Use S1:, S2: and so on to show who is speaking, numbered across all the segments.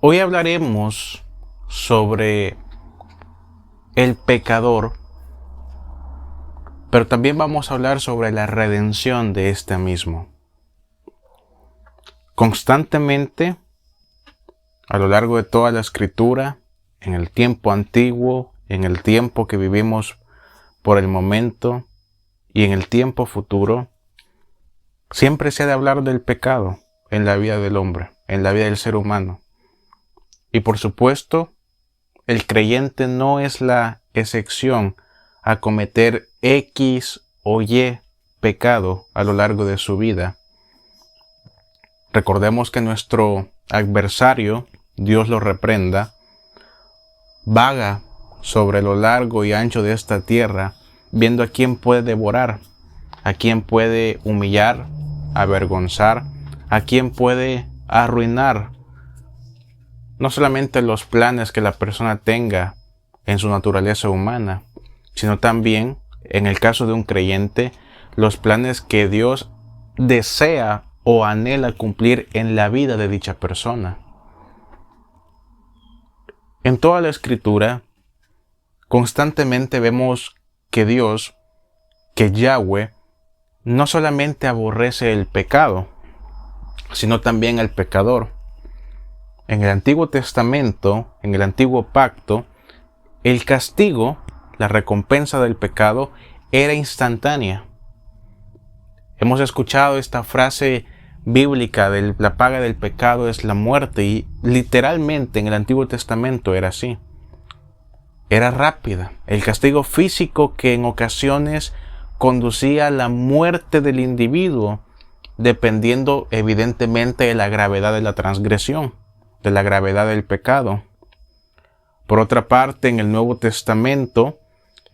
S1: Hoy hablaremos sobre el pecador, pero también vamos a hablar sobre la redención de este mismo. Constantemente, a lo largo de toda la Escritura, en el tiempo antiguo, en el tiempo que vivimos por el momento y en el tiempo futuro, siempre se ha de hablar del pecado en la vida del hombre, en la vida del ser humano. Y por supuesto, el creyente no es la excepción a cometer X o Y pecado a lo largo de su vida. Recordemos que nuestro adversario, Dios lo reprenda, vaga sobre lo largo y ancho de esta tierra, viendo a quién puede devorar, a quién puede humillar, avergonzar, a quién puede arruinar. No solamente los planes que la persona tenga en su naturaleza humana, sino también, en el caso de un creyente, los planes que Dios desea o anhela cumplir en la vida de dicha persona. En toda la Escritura, constantemente vemos que Dios, que Yahweh, no solamente aborrece el pecado, sino también el pecador. En el Antiguo Testamento, en el Antiguo Pacto, el castigo, la recompensa del pecado, era instantánea. Hemos escuchado esta frase bíblica de la paga del pecado es la muerte, y literalmente en el Antiguo Testamento era así. Era rápida. El castigo físico que en ocasiones conducía a la muerte del individuo, dependiendo evidentemente de la gravedad de la transgresión, de la gravedad del pecado. Por otra parte, en el Nuevo Testamento,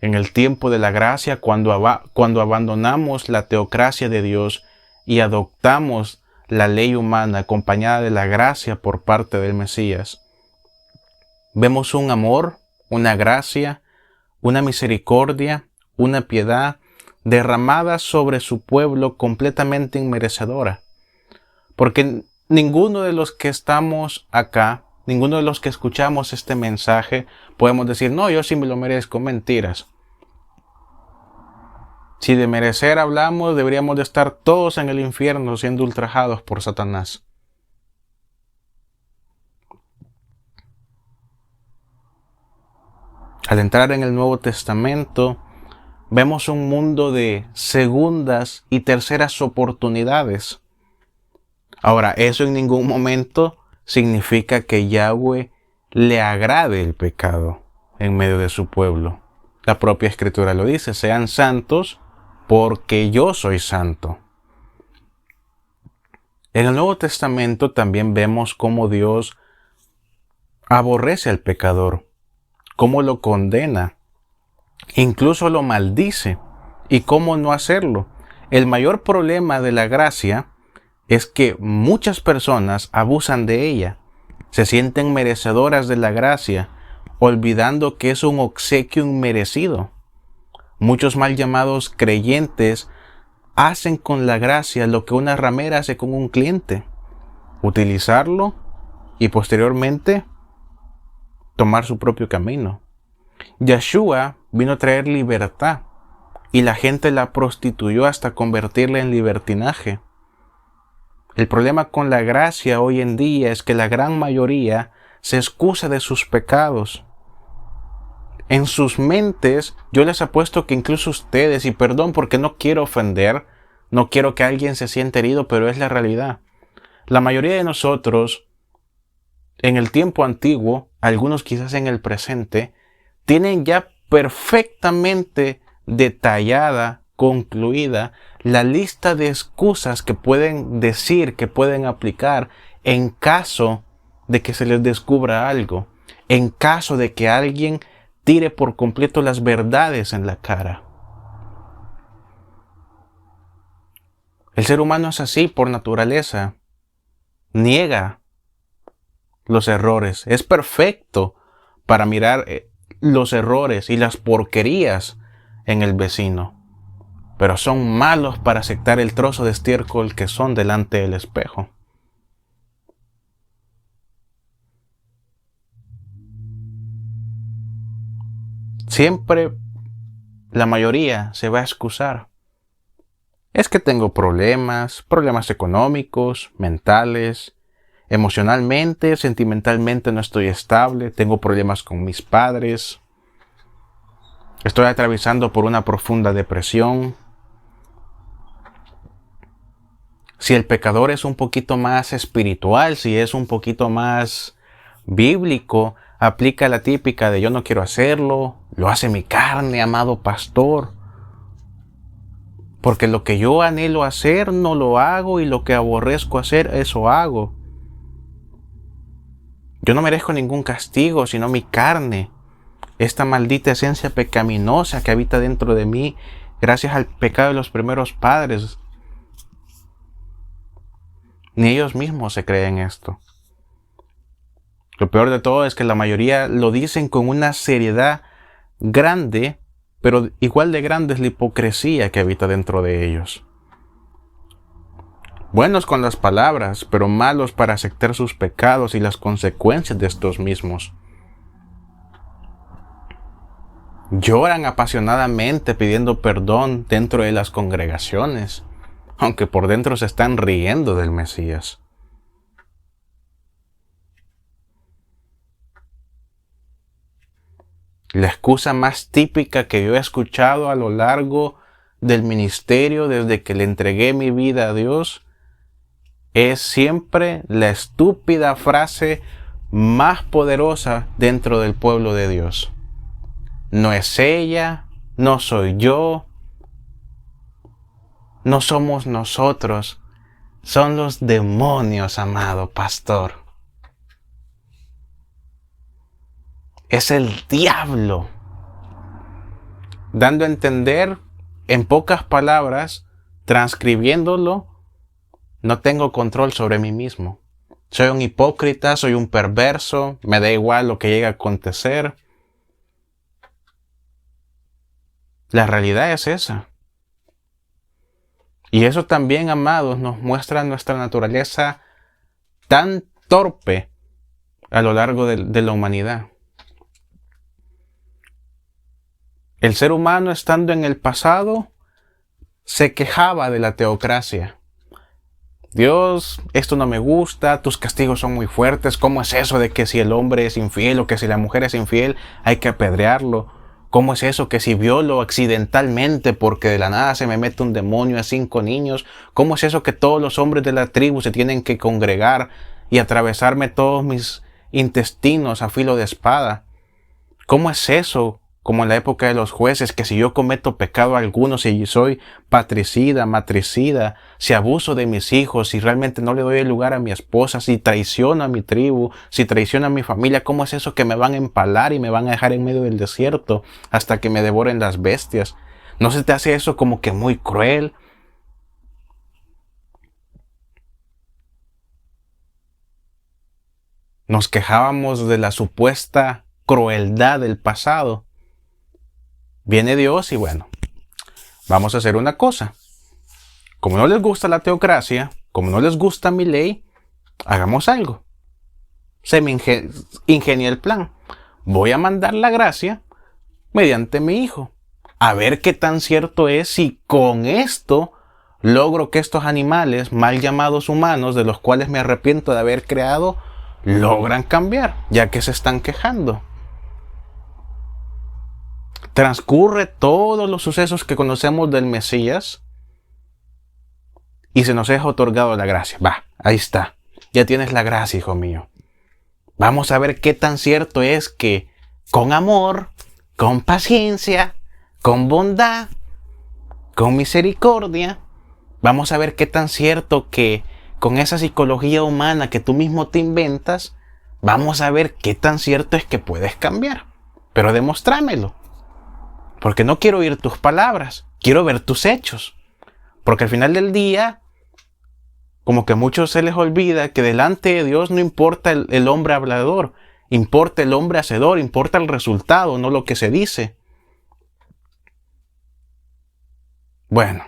S1: en el tiempo de la gracia, cuando abandonamos la teocracia de Dios y adoptamos la ley humana acompañada de la gracia por parte del Mesías, vemos un amor, una gracia, una misericordia, una piedad derramada sobre su pueblo completamente inmerecedora. Porque ninguno de los que estamos acá, ninguno de los que escuchamos este mensaje, podemos decir, no, yo sí me lo merezco. Mentiras. Si de merecer hablamos, deberíamos de estar todos en el infierno siendo ultrajados por Satanás. Al entrar en el Nuevo Testamento, vemos un mundo de segundas y terceras oportunidades. Ahora, eso en ningún momento significa que Yahweh le agrade el pecado en medio de su pueblo. La propia Escritura lo dice, sean santos porque yo soy santo. En el Nuevo Testamento también vemos cómo Dios aborrece al pecador, cómo lo condena, incluso lo maldice, y cómo no hacerlo. El mayor problema de la gracia es que muchas personas abusan de ella, se sienten merecedoras de la gracia, olvidando que es un obsequio inmerecido. Muchos mal llamados creyentes hacen con la gracia lo que una ramera hace con un cliente, utilizarlo y posteriormente tomar su propio camino. Yeshua vino a traer libertad y la gente la prostituyó hasta convertirla en libertinaje. El problema con la gracia hoy en día es que la gran mayoría se excusa de sus pecados. En sus mentes, yo les apuesto que incluso ustedes, y perdón porque no quiero ofender, no quiero que alguien se sienta herido, pero es la realidad. La mayoría de nosotros, en el tiempo antiguo, algunos quizás en el presente, tienen ya perfectamente detallada, concluida, la lista de excusas que pueden decir, que pueden aplicar en caso de que se les descubra algo, en caso de que alguien tire por completo las verdades en la cara. El ser humano es así por naturaleza. Niega los errores. Es perfecto para mirar los errores y las porquerías en el vecino, pero son malos para aceptar el trozo de estiércol que son delante del espejo. siempre la mayoría se va a excusar. Es que tengo problemas económicos, mentales, emocionalmente, sentimentalmente no estoy estable, tengo problemas con mis padres, estoy atravesando por una profunda depresión. Si el pecador es un poquito más espiritual, si es un poquito más bíblico, aplica la típica de yo no quiero hacerlo, lo hace mi carne, amado pastor. Porque lo que yo anhelo hacer no lo hago y lo que aborrezco hacer, eso hago. Yo no merezco ningún castigo, sino mi carne. Esta maldita esencia pecaminosa que habita dentro de mí gracias al pecado de los primeros padres. Ni ellos mismos se creen esto. Lo peor de todo es que la mayoría lo dicen con una seriedad grande, pero igual de grande es la hipocresía que habita dentro de ellos. Buenos con las palabras, pero malos para aceptar sus pecados y las consecuencias de estos mismos. Lloran apasionadamente pidiendo perdón dentro de las congregaciones, aunque por dentro se están riendo del Mesías. La excusa más típica que yo he escuchado a lo largo del ministerio desde que le entregué mi vida a Dios es siempre la estúpida frase más poderosa dentro del pueblo de Dios. No es ella, no soy yo, no somos nosotros, son los demonios, amado pastor. Es el diablo, dando a entender en pocas palabras, transcribiéndolo, no tengo control sobre mí mismo. Soy un hipócrita, soy un perverso, me da igual lo que llegue a acontecer. La realidad es esa. Y eso también, amados, nos muestra nuestra naturaleza tan torpe a lo largo de la humanidad. El ser humano, estando en el pasado, se quejaba de la teocracia. Dios, esto no me gusta, tus castigos son muy fuertes. ¿Cómo es eso de que si el hombre es infiel o que si la mujer es infiel hay que apedrearlo? ¿Cómo es eso que si violo accidentalmente porque de la nada se me mete un demonio a 5 niños? ¿Cómo es eso que todos los hombres de la tribu se tienen que congregar y atravesarme todos mis intestinos a filo de espada? ¿Cómo es eso? Como en la época de los jueces, que si yo cometo pecado alguno, si soy patricida, matricida, si abuso de mis hijos, si realmente no le doy el lugar a mi esposa, si traiciono a mi tribu, si traiciono a mi familia, ¿cómo es eso que me van a empalar y me van a dejar en medio del desierto hasta que me devoren las bestias? ¿No se te hace eso como que muy cruel? Nos quejábamos de la supuesta crueldad del pasado. Viene Dios y bueno, vamos a hacer una cosa. Como no les gusta la teocracia, como no les gusta mi ley, hagamos algo. Se me ingenia el plan. Voy a mandar la gracia mediante mi hijo. A ver qué tan cierto es si con esto logro que estos animales, mal llamados humanos, de los cuales me arrepiento de haber creado, logran cambiar, ya que se están quejando. Transcurre todos los sucesos que conocemos del Mesías y se nos es otorgado la gracia. Va, ahí está. Ya tienes la gracia, hijo mío. Vamos a ver qué tan cierto es que con amor, con paciencia, con bondad, con misericordia, vamos a ver qué tan cierto que con esa psicología humana que tú mismo te inventas, vamos a ver qué tan cierto es que puedes cambiar. Pero demostrámelo. Porque no quiero oír tus palabras, quiero ver tus hechos. Porque al final del día, como que a muchos se les olvida que delante de Dios no importa el hombre hablador, importa el hombre hacedor, importa el resultado, no lo que se dice. Bueno,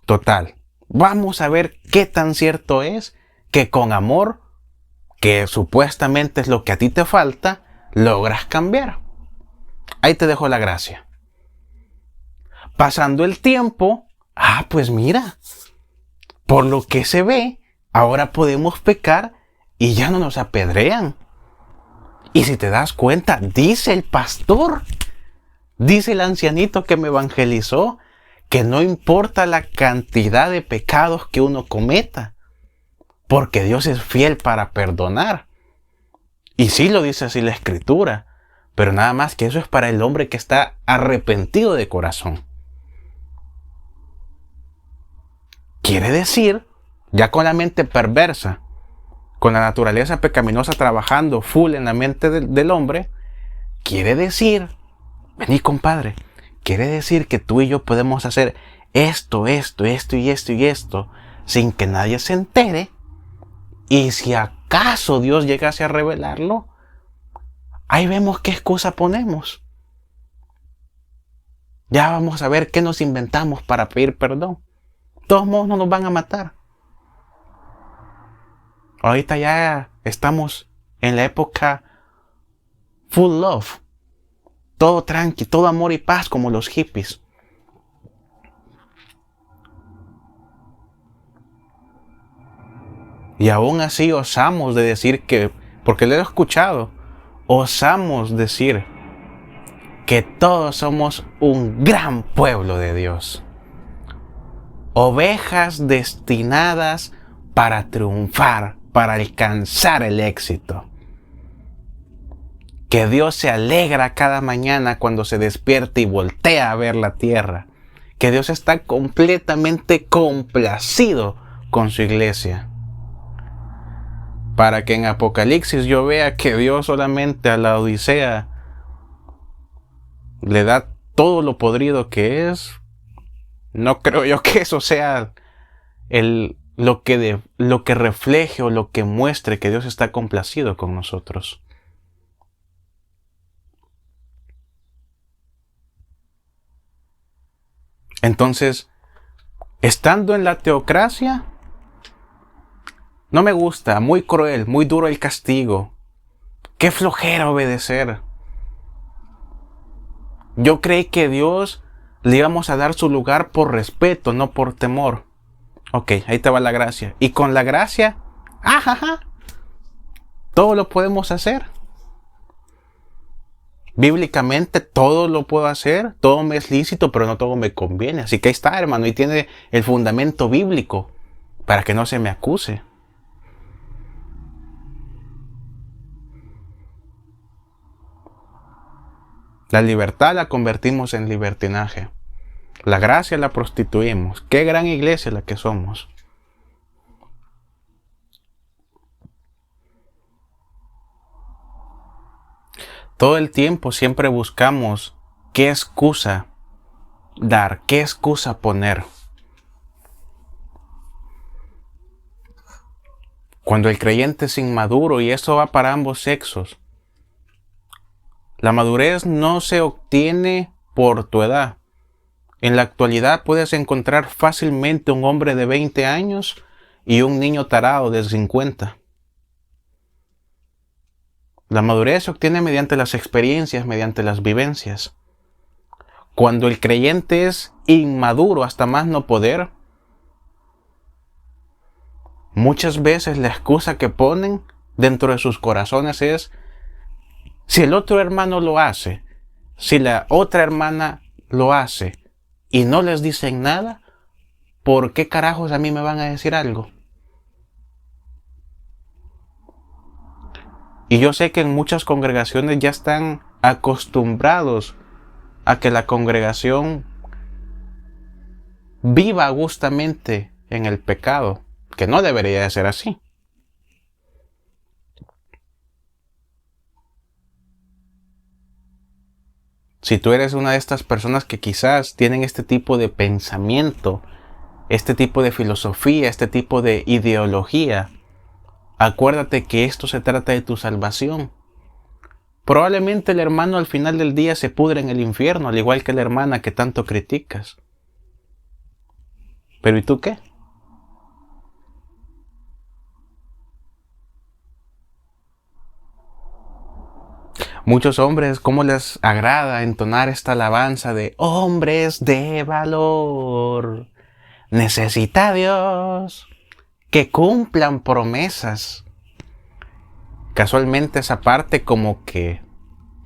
S1: total, vamos a ver qué tan cierto es que con amor, que supuestamente es lo que a ti te falta, logras cambiar. ahí te dejo la gracia. Pasando el tiempo, pues mira, por lo que se ve, ahora podemos pecar y ya no nos apedrean. Y si te das cuenta, dice el pastor, dice el ancianito que me evangelizó, que no importa la cantidad de pecados que uno cometa, porque Dios es fiel para perdonar. Y sí lo dice así la Escritura, pero nada más que eso es para el hombre que está arrepentido de corazón. Quiere decir, ya con la mente perversa, con la naturaleza pecaminosa trabajando full en la mente del hombre, quiere decir, vení compadre, quiere decir que tú y yo podemos hacer esto y esto, sin que nadie se entere, y si acaso Dios llegase a revelarlo, ahí vemos qué excusa ponemos. Ya vamos a ver qué nos inventamos para pedir perdón. De todos modos no nos van a matar. Ahorita ya estamos en la época full love. Todo tranqui, todo amor y paz como los hippies. Y aún así osamos de decir que, porque lo he escuchado, osamos decir que todos somos un gran pueblo de Dios. Ovejas destinadas para triunfar, para alcanzar el éxito. Que Dios se alegra cada mañana cuando se despierta y voltea a ver la tierra. Que Dios está completamente complacido con su iglesia. Para que en Apocalipsis yo vea que Dios solamente a la Odisea le da todo lo podrido que es. No creo yo que eso sea lo que refleje o lo que muestre que Dios está complacido con nosotros. Entonces, estando en la teocracia, no me gusta, muy cruel, muy duro el castigo. Qué flojera obedecer. Yo creí que Dios le íbamos a dar su lugar por respeto, no por temor. Ok, ahí te va la gracia. Y con la gracia, todo lo podemos hacer. Bíblicamente todo lo puedo hacer, todo me es lícito, pero no todo me conviene. Así que ahí está, hermano, y tiene el fundamento bíblico para que no se me acuse. La libertad la convertimos en libertinaje. La gracia la prostituimos. Qué gran iglesia la que somos. Todo el tiempo siempre buscamos qué excusa dar, qué excusa poner. Cuando el creyente es inmaduro, y eso va para ambos sexos, la madurez no se obtiene por tu edad. En la actualidad puedes encontrar fácilmente un hombre de 20 años y un niño tarado de 50. La madurez se obtiene mediante las experiencias, mediante las vivencias. Cuando el creyente es inmaduro hasta más no poder, muchas veces la excusa que ponen dentro de sus corazones es: si el otro hermano lo hace, si la otra hermana lo hace y no les dicen nada, ¿por qué carajos a mí me van a decir algo? Y yo sé que en muchas congregaciones ya están acostumbrados a que la congregación viva gustamente en el pecado, que no debería de ser así. Si tú eres una de estas personas que quizás tienen este tipo de pensamiento, este tipo de filosofía, este tipo de ideología, acuérdate que esto se trata de tu salvación. Probablemente el hermano al final del día se pudre en el infierno, al igual que la hermana que tanto criticas. Pero ¿y tú qué? Muchos hombres, ¿cómo les agrada entonar esta alabanza de hombres de valor? Necesita a Dios que cumplan promesas. Casualmente esa parte como que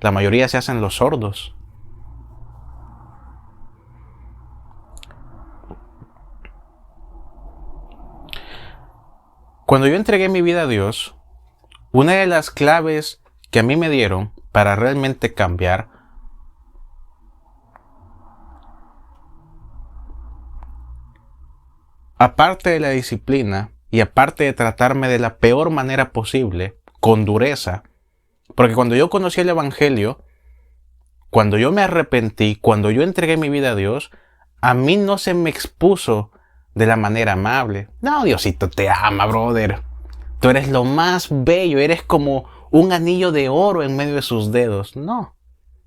S1: la mayoría se hacen los sordos. Cuando yo entregué mi vida a Dios, una de las claves que a mí me dieron para realmente cambiar aparte de la disciplina y aparte de tratarme de la peor manera posible, con dureza, porque cuando yo conocí el Evangelio, cuando yo me arrepentí, cuando yo entregué mi vida a Dios, a mí no se me expuso de la manera amable. No, Diosito te ama, brother. Tú eres lo más bello, eres como un anillo de oro en medio de sus dedos. No.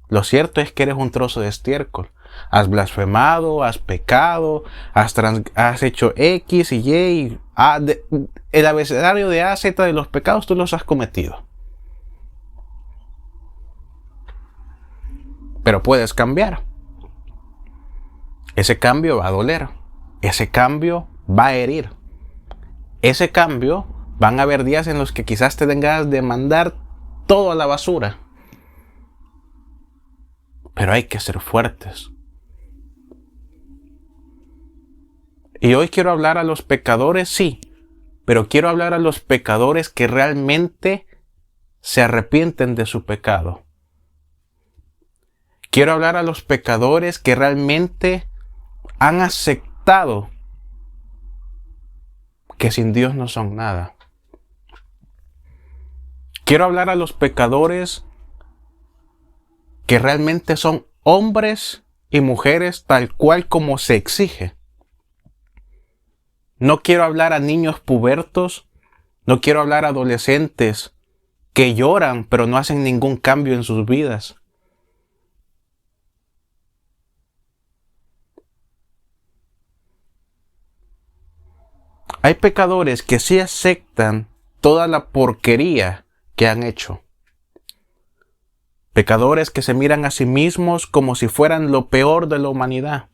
S1: Lo cierto es que eres un trozo de estiércol. Has blasfemado, has pecado, has hecho X y Y. El abecedario de A, Z de los pecados tú los has cometido. Pero puedes cambiar. Ese cambio va a doler. Ese cambio va a herir. Ese cambio, van a haber días en los que quizás te den ganas de mandar todo a la basura. Pero hay que ser fuertes. Y hoy quiero hablar a los pecadores, sí, pero quiero hablar a los pecadores que realmente se arrepienten de su pecado. Quiero hablar a los pecadores que realmente han aceptado que sin Dios no son nada. Quiero hablar a los pecadores que realmente son hombres y mujeres tal cual como se exige. No quiero hablar a niños pubertos, no quiero hablar a adolescentes que lloran pero no hacen ningún cambio en sus vidas. Hay pecadores que sí aceptan toda la porquería que han hecho. Pecadores que se miran a sí mismos como si fueran lo peor de la humanidad.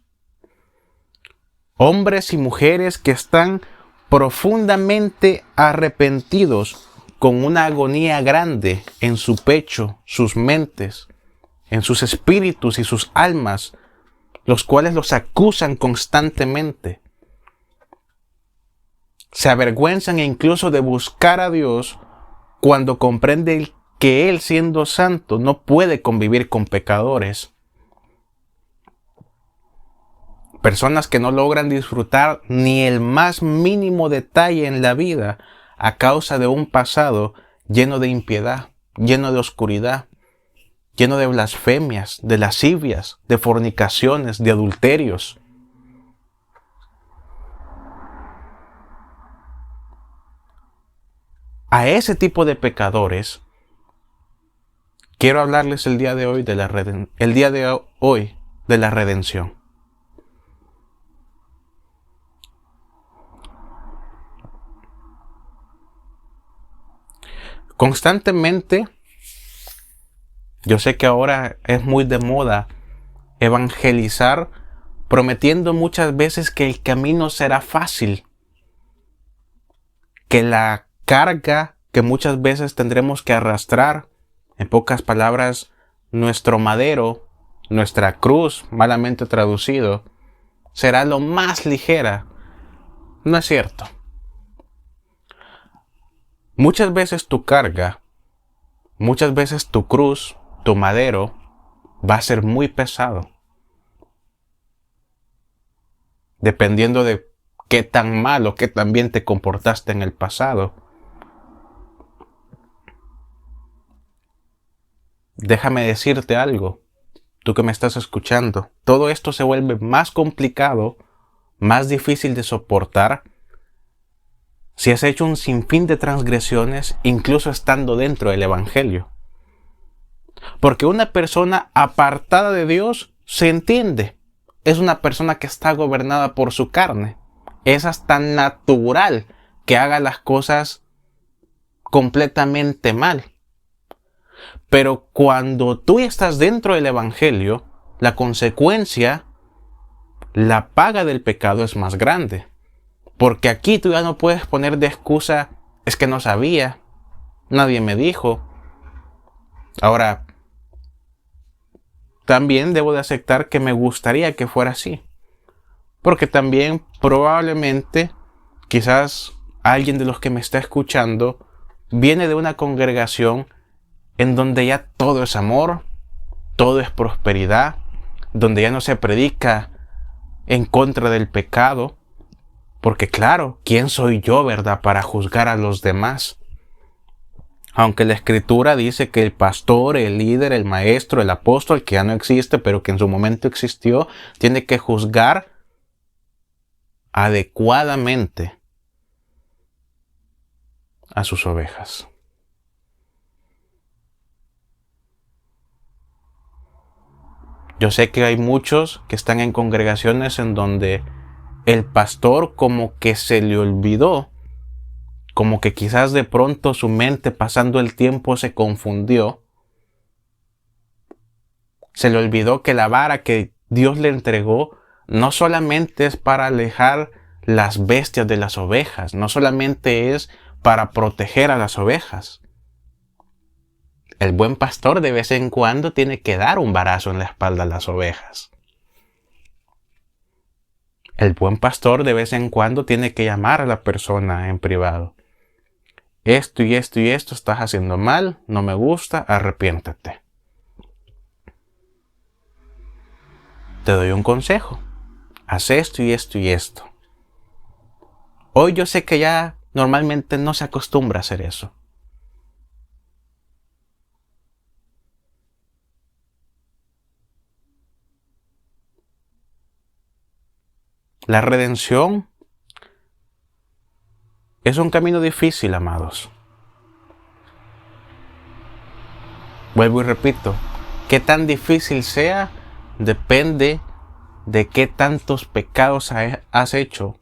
S1: Hombres y mujeres que están profundamente arrepentidos con una agonía grande en su pecho, sus mentes, en sus espíritus y sus almas, los cuales los acusan constantemente. Se avergüenzan incluso de buscar a Dios cuando comprenden que Él, siendo santo, no puede convivir con pecadores. Personas que no logran disfrutar ni el más mínimo detalle en la vida a causa de un pasado lleno de impiedad, lleno de oscuridad, lleno de blasfemias, de lascivias, de fornicaciones, de adulterios. A ese tipo de pecadores quiero hablarles el día de hoy de la redención. Constantemente, yo sé que ahora es muy de moda evangelizar, prometiendo muchas veces que el camino será fácil, que la carga que muchas veces tendremos que arrastrar, en pocas palabras, nuestro madero, nuestra cruz, malamente traducido, será lo más ligera. No es cierto. Muchas veces tu carga, muchas veces tu cruz, tu madero, va a ser muy pesado. Dependiendo de qué tan mal o qué tan bien te comportaste en el pasado. Déjame decirte algo, tú que me estás escuchando. Todo esto se vuelve más complicado, más difícil de soportar, si has hecho un sinfín de transgresiones, incluso estando dentro del Evangelio. Porque una persona apartada de Dios se entiende. Es una persona que está gobernada por su carne. Es hasta natural que haga las cosas completamente mal. Pero cuando tú estás dentro del Evangelio, la consecuencia, la paga del pecado es más grande. Porque aquí tú ya no puedes poner de excusa, es que no sabía, nadie me dijo. Ahora, también debo de aceptar que me gustaría que fuera así. Porque también probablemente, quizás alguien de los que me está escuchando viene de una congregación en donde ya todo es amor, todo es prosperidad, donde ya no se predica en contra del pecado. Porque claro, ¿quién soy yo, verdad, para juzgar a los demás? Aunque la Escritura dice que el pastor, el líder, el maestro, el apóstol, que ya no existe, pero que en su momento existió, tiene que juzgar adecuadamente a sus ovejas. Yo sé que hay muchos que están en congregaciones en donde el pastor como que se le olvidó, como que quizás de pronto su mente pasando el tiempo se confundió. Se le olvidó que la vara que Dios le entregó no solamente es para alejar las bestias de las ovejas, no solamente es para proteger a las ovejas. El buen pastor de vez en cuando tiene que dar un varazo en la espalda a las ovejas. El buen pastor de vez en cuando tiene que llamar a la persona en privado. Esto y esto y esto estás haciendo mal, no me gusta, arrepiéntate. Te doy un consejo. Haz esto y esto y esto. Hoy yo sé que ya normalmente no se acostumbra a hacer eso. La redención es un camino difícil, amados. Vuelvo y repito, qué tan difícil sea depende de qué tantos pecados has hecho,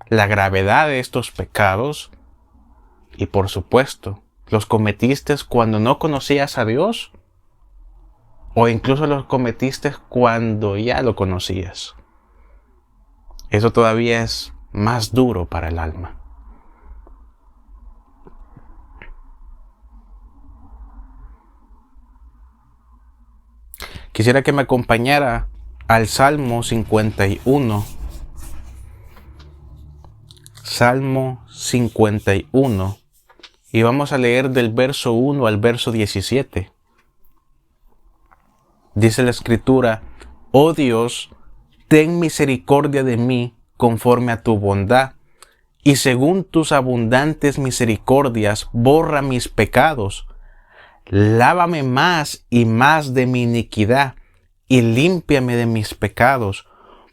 S1: la gravedad de estos pecados y, por supuesto, los cometiste cuando no conocías a Dios o incluso los cometiste cuando ya lo conocías. Eso todavía es más duro para el alma. Quisiera que me acompañara al Salmo 51. Salmo 51. Y vamos a leer del verso 1 al verso 17. Dice la Escritura: Oh Dios, ten misericordia de mí conforme a tu bondad, y según tus abundantes misericordias, borra mis pecados. Lávame más y más de mi iniquidad, y límpiame de mis pecados,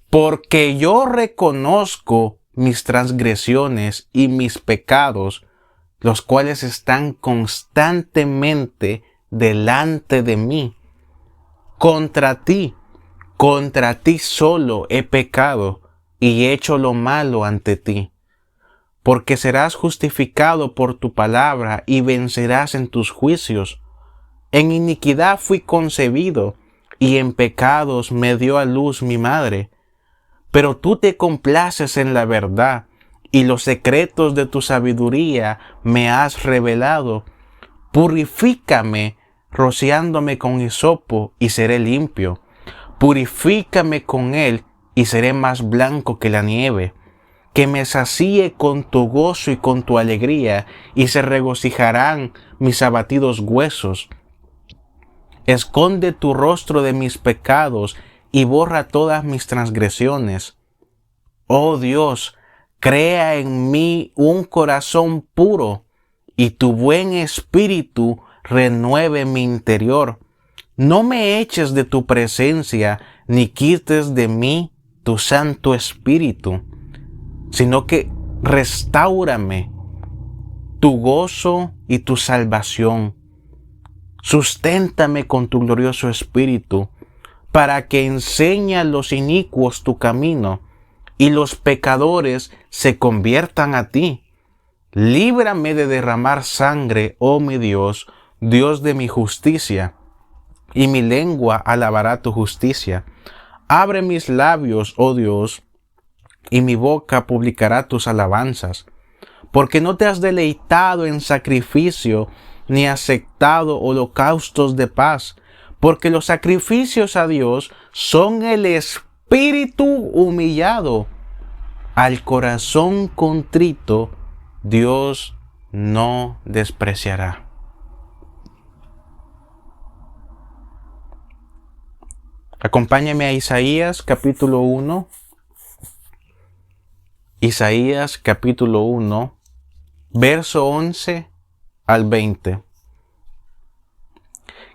S1: porque yo reconozco mis transgresiones y mis pecados, los cuales están constantemente delante de mí. Contra ti solo he pecado y he hecho lo malo ante ti. Porque serás justificado por tu palabra y vencerás en tus juicios. En iniquidad fui concebido y en pecados me dio a luz mi madre. Pero tú te complaces en la verdad y los secretos de tu sabiduría me has revelado. Purifícame rociándome con hisopo y seré limpio. Purifícame con él y seré más blanco que la nieve. Que me sacíe con tu gozo y con tu alegría, y se regocijarán mis abatidos huesos. Esconde tu rostro de mis pecados y borra todas mis transgresiones. Oh Dios, crea en mí un corazón puro, y tu buen espíritu renueve mi interior. No me eches de tu presencia, ni quites de mí tu Santo Espíritu, sino que restáurame tu gozo y tu salvación. Susténtame con tu glorioso Espíritu, para que enseñe a los inicuos tu camino, y los pecadores se conviertan a ti. Líbrame de derramar sangre, oh mi Dios, Dios de mi justicia, y mi lengua alabará tu justicia. Abre mis labios, oh Dios, y mi boca publicará tus alabanzas. Porque no te has deleitado en sacrificio, ni aceptado holocaustos de paz. Porque los sacrificios a Dios son el espíritu humillado. Al corazón contrito, Dios no despreciará. Acompáñame a Isaías capítulo 1. Isaías capítulo 1, verso 11 al 20.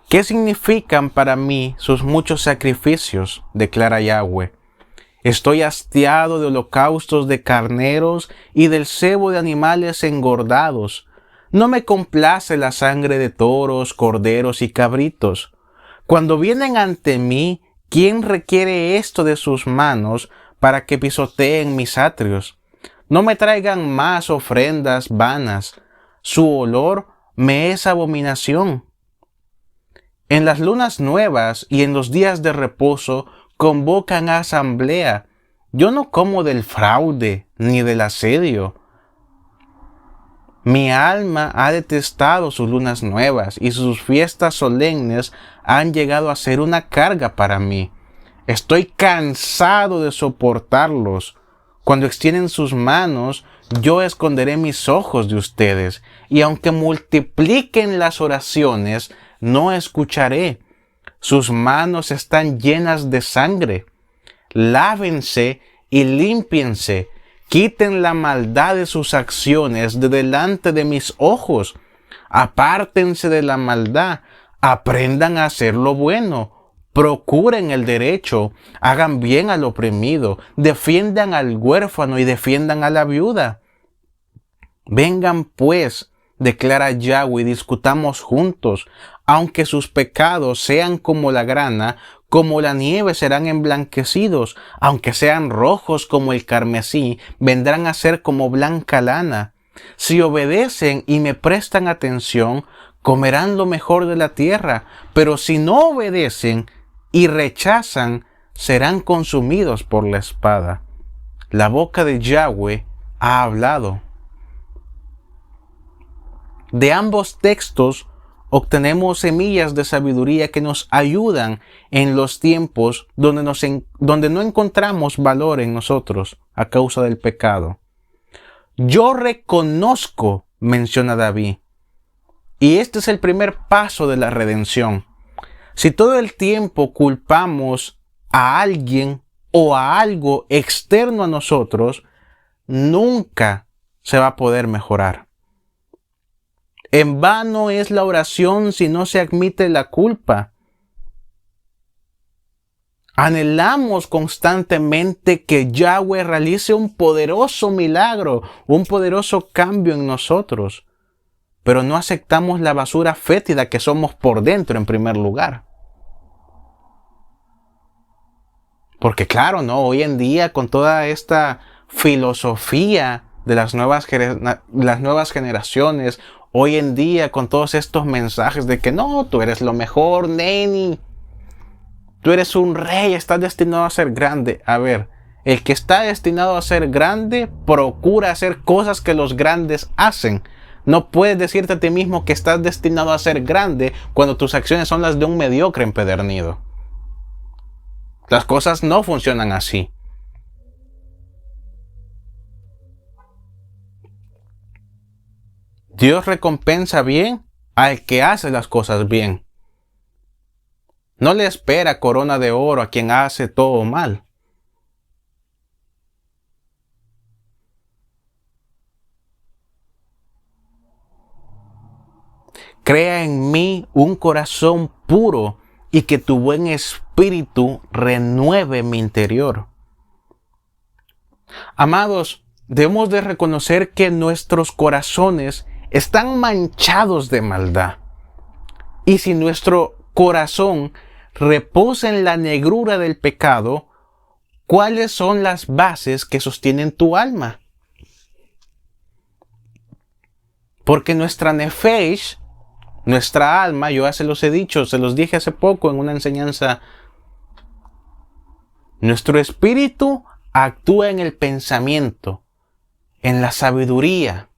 S1: ¿Qué significan para mí sus muchos sacrificios?, declara Yahweh. Estoy hastiado de holocaustos de carneros y del cebo de animales engordados. No me complace la sangre de toros, corderos y cabritos. Cuando vienen ante mí, ¿quién requiere esto de sus manos para que pisoteen mis atrios? No me traigan más ofrendas vanas. Su olor me es abominación. En las lunas nuevas y en los días de reposo convocan a asamblea. Yo no como del fraude ni del asedio. Mi alma ha detestado sus lunas nuevas y sus fiestas solemnes han llegado a ser una carga para mí. Estoy cansado de soportarlos. Cuando extienden sus manos, yo esconderé mis ojos de ustedes, y aunque multipliquen las oraciones, no escucharé. Sus manos están llenas de sangre. Lávense y límpiense. Quiten la maldad de sus acciones de delante de mis ojos. Apártense de la maldad. Aprendan a hacer lo bueno. Procuren el derecho, hagan bien al oprimido, defiendan al huérfano y defiendan a la viuda. Vengan pues, declara Yahweh, y discutamos juntos. Aunque sus pecados sean como la grana, como la nieve serán emblanquecidos. Aunque sean rojos como el carmesí, vendrán a ser como blanca lana. Si obedecen y me prestan atención, comerán lo mejor de la tierra. Pero si no obedecen y rechazan, serán consumidos por la espada. La boca de Yahweh ha hablado. De ambos textos obtenemos semillas de sabiduría que nos ayudan en los tiempos donde no encontramos valor en nosotros a causa del pecado. Yo reconozco, menciona David, y este es el primer paso de la redención. Si todo el tiempo culpamos a alguien o a algo externo a nosotros, nunca se va a poder mejorar. En vano es la oración si no se admite la culpa. Anhelamos constantemente que Yahweh realice un poderoso milagro, un poderoso cambio en nosotros, pero no aceptamos la basura fétida que somos por dentro en primer lugar. Porque claro, ¿no? Hoy en día con toda esta filosofía de las nuevas generaciones, hoy en día con todos estos mensajes de que no, tú eres lo mejor, neni, tú eres un rey, estás destinado a ser grande. A ver, el que está destinado a ser grande procura hacer cosas que los grandes hacen. No puedes decirte a ti mismo que estás destinado a ser grande cuando tus acciones son las de un mediocre empedernido. Las cosas no funcionan así. Dios recompensa bien al que hace las cosas bien. No le espera corona de oro a quien hace todo mal. Crea en mí un corazón puro y que tu buen espíritu renueve mi interior. Amados, debemos de reconocer que nuestros corazones están manchados de maldad. Y si nuestro corazón reposa en la negrura del pecado, ¿cuáles son las bases que sostienen tu alma? Porque nuestra nefesh, Nuestra alma, yo ya se los he dicho, se los dije hace poco en una enseñanza. Nuestro espíritu actúa en el pensamiento, en la sabiduría,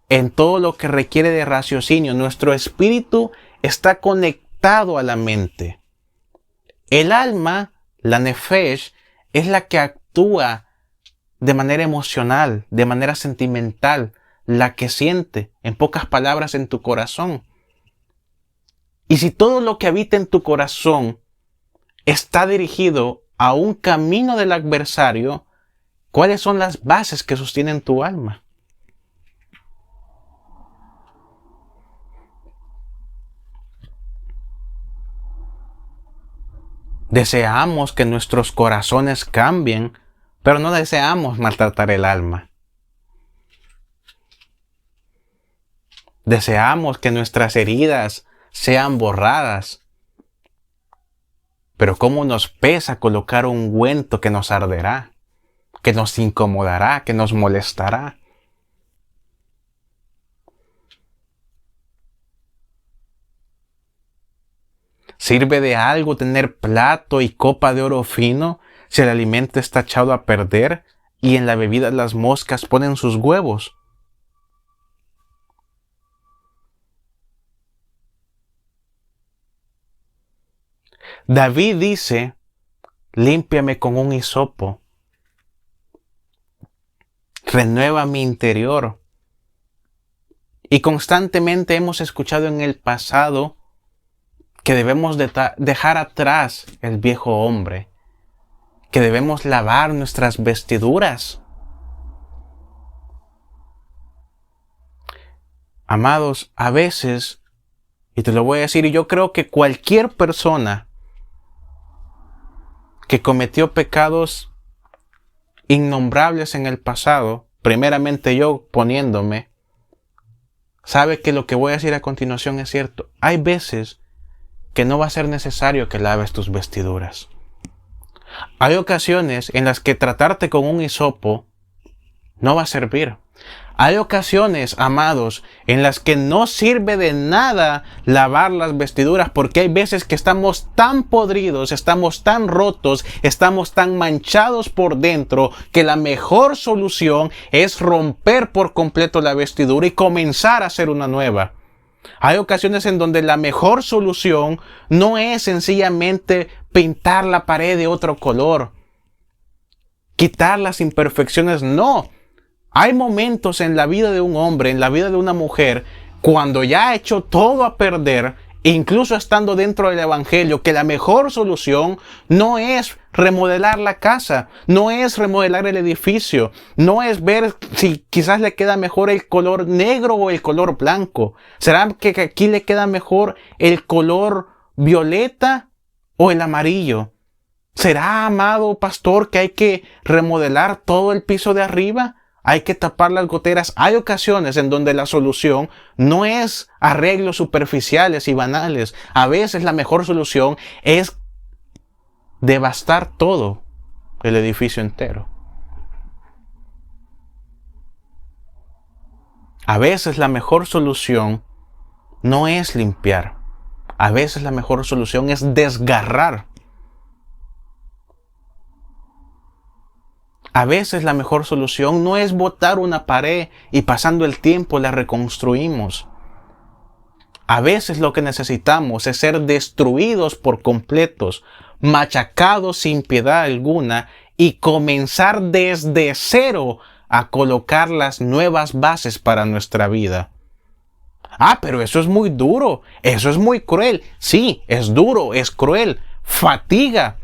S1: en todo lo que requiere de raciocinio. Nuestro espíritu está conectado a la mente. El alma, la nefesh, es la que actúa de manera emocional, de manera sentimental, la que siente, en pocas palabras, en tu corazón. Y si todo lo que habita en tu corazón está dirigido a un camino del adversario, ¿cuáles son las bases que sostienen tu alma? Deseamos que nuestros corazones cambien, pero no deseamos maltratar el alma. Deseamos que nuestras heridas sean borradas. Pero cómo nos pesa colocar un ungüento que nos arderá, que nos incomodará, que nos molestará. ¿Sirve de algo tener plato y copa de oro fino si el alimento está echado a perder y en la bebida las moscas ponen sus huevos? David dice, límpiame con un hisopo, renueva mi interior. Y constantemente hemos escuchado en el pasado que debemos dejar atrás el viejo hombre, que debemos lavar nuestras vestiduras. Amados, a veces, y te lo voy a decir, y yo creo que cualquier persona que cometió pecados innombrables en el pasado, primeramente yo poniéndome, sabe que lo que voy a decir a continuación es cierto. Hay veces que no va a ser necesario que laves tus vestiduras. Hay ocasiones en las que tratarte con un hisopo no va a servir. Hay ocasiones, amados, en las que no sirve de nada lavar las vestiduras, porque hay veces que estamos tan podridos, estamos tan rotos, estamos tan manchados por dentro, que la mejor solución es romper por completo la vestidura y comenzar a hacer una nueva. Hay ocasiones en donde la mejor solución no es sencillamente pintar la pared de otro color, quitar las imperfecciones, no. Hay momentos en la vida de un hombre, en la vida de una mujer, cuando ya ha hecho todo a perder, incluso estando dentro del evangelio, que la mejor solución no es remodelar la casa, no es remodelar el edificio, no es ver si quizás le queda mejor el color negro o el color blanco. ¿Será que aquí le queda mejor el color violeta o el amarillo? ¿Será, amado pastor, que hay que remodelar todo el piso de arriba? Hay que tapar las goteras. Hay ocasiones en donde la solución no es arreglos superficiales y banales. A veces la mejor solución es devastar todo el edificio entero. A veces la mejor solución no es limpiar. A veces la mejor solución es desgarrar. A veces la mejor solución no es botar una pared y pasando el tiempo la reconstruimos. A veces lo que necesitamos es ser destruidos por completos, machacados sin piedad alguna y comenzar desde cero a colocar las nuevas bases para nuestra vida. Ah, pero eso es muy duro, eso es muy cruel. Sí, es duro, es cruel, fatiga.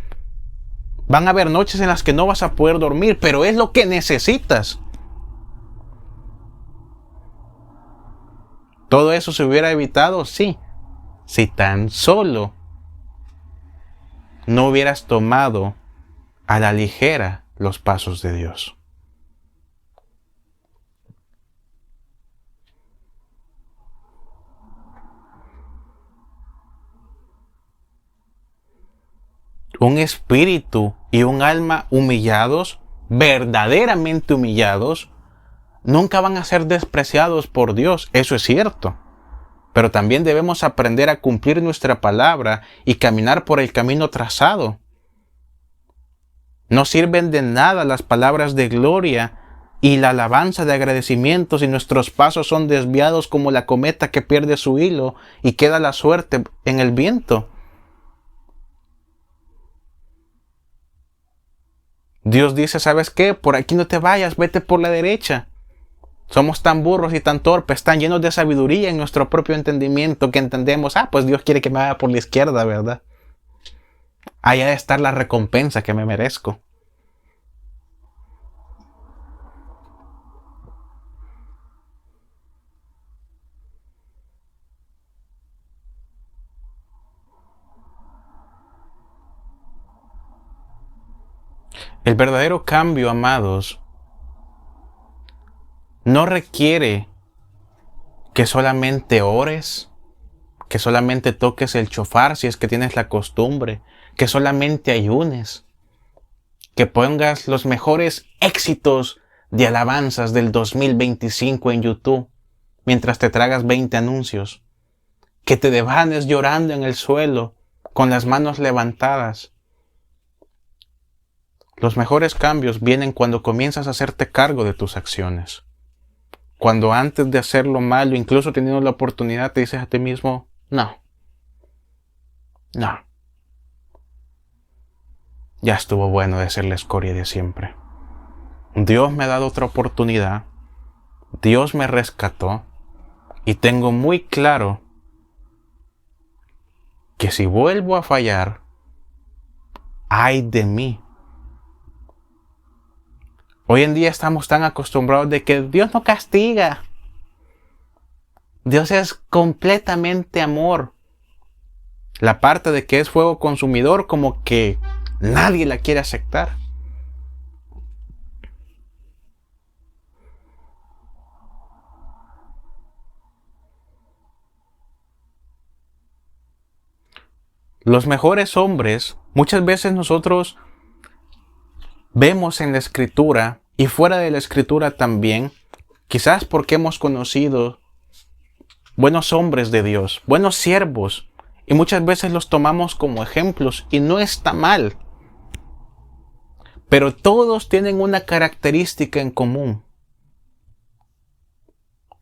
S1: Van a haber noches en las que no vas a poder dormir, pero es lo que necesitas. ¿Todo eso se hubiera evitado? Sí. Si tan solo no hubieras tomado a la ligera los pasos de Dios. Un espíritu y un alma humillados, verdaderamente humillados, nunca van a ser despreciados por Dios. Eso es cierto. pero también debemos aprender a cumplir nuestra palabra y caminar por el camino trazado. No sirven de nada las palabras de gloria y la alabanza de agradecimiento si nuestros pasos son desviados como la cometa que pierde su hilo y queda la suerte en el viento. Dios dice, ¿sabes qué? Por aquí no te vayas, vete por la derecha. Somos tan burros y tan torpes, tan llenos de sabiduría en nuestro propio entendimiento que entendemos, pues Dios quiere que me vaya por la izquierda, ¿verdad? Ahí ha de estar la recompensa que me merezco. El verdadero cambio, amados, no requiere que solamente ores, que solamente toques el shofar si es que tienes la costumbre, que solamente ayunes, que pongas los mejores éxitos de alabanzas del 2025 en YouTube mientras te tragas 20 anuncios, que te devanes llorando en el suelo con las manos levantadas. Los mejores cambios vienen cuando comienzas a hacerte cargo de tus acciones. Cuando antes de hacer lo malo, incluso teniendo la oportunidad, te dices a ti mismo, no. Ya estuvo bueno de ser la escoria de siempre. Dios me ha dado otra oportunidad. Dios me rescató. Y tengo muy claro que si vuelvo a fallar, ay de mí. Hoy en día estamos tan acostumbrados de que Dios no castiga. Dios es completamente amor. La parte de que es fuego consumidor como que nadie la quiere aceptar. Los mejores hombres, muchas veces nosotros vemos en la Escritura y fuera de la Escritura también, quizás porque hemos conocido buenos hombres de Dios, buenos siervos, y muchas veces los tomamos como ejemplos y no está mal. Pero todos tienen una característica en común.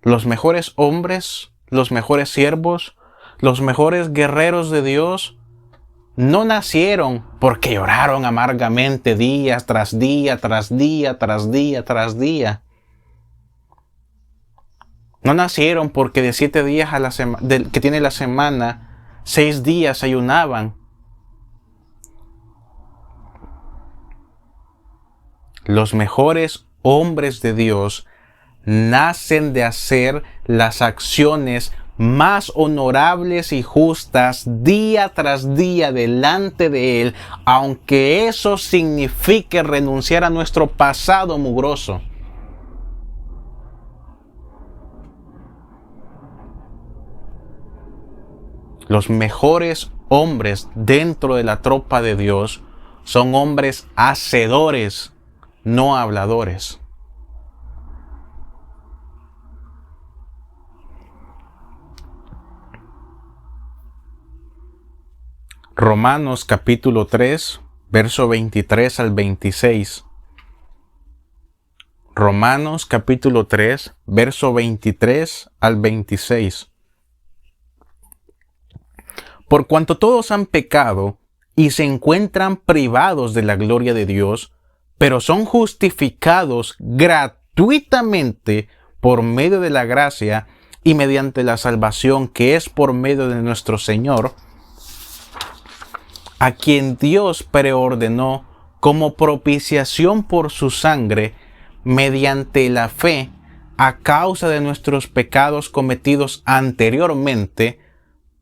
S1: Los mejores hombres, los mejores siervos, los mejores guerreros de Dios no nacieron porque lloraron amargamente día tras día, tras día, tras día, tras día. No nacieron porque de 7 días a la que tiene la semana, 6 días ayunaban. Los mejores hombres de Dios nacen de hacer las acciones más honorables y justas día tras día delante de Él, aunque eso signifique renunciar a nuestro pasado mugroso. Los mejores hombres dentro de la tropa de Dios son hombres hacedores, no habladores. Romanos capítulo 3, verso 23 al 26. Romanos capítulo 3, verso 23 al 26. Por cuanto todos han pecado y se encuentran privados de la gloria de Dios, pero son justificados gratuitamente por medio de la gracia y mediante la salvación que es por medio de nuestro Señor, a quien Dios preordenó como propiciación por su sangre mediante la fe a causa de nuestros pecados cometidos anteriormente,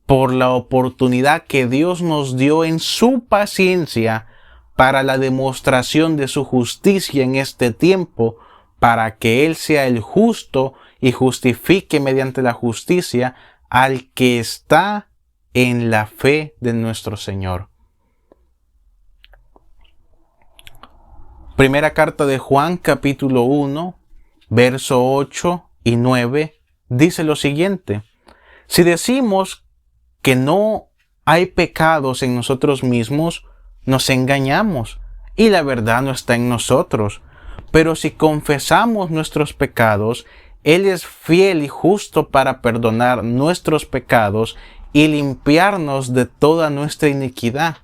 S1: por la oportunidad que Dios nos dio en su paciencia para la demostración de su justicia en este tiempo, para que Él sea el justo y justifique mediante la justicia al que está en la fe de nuestro Señor. Primera carta de Juan, capítulo 1, verso 8 y 9, dice lo siguiente: Si decimos que no hay pecados en nosotros mismos, nos engañamos y la verdad no está en nosotros. Pero si confesamos nuestros pecados, Él es fiel y justo para perdonar nuestros pecados y limpiarnos de toda nuestra iniquidad.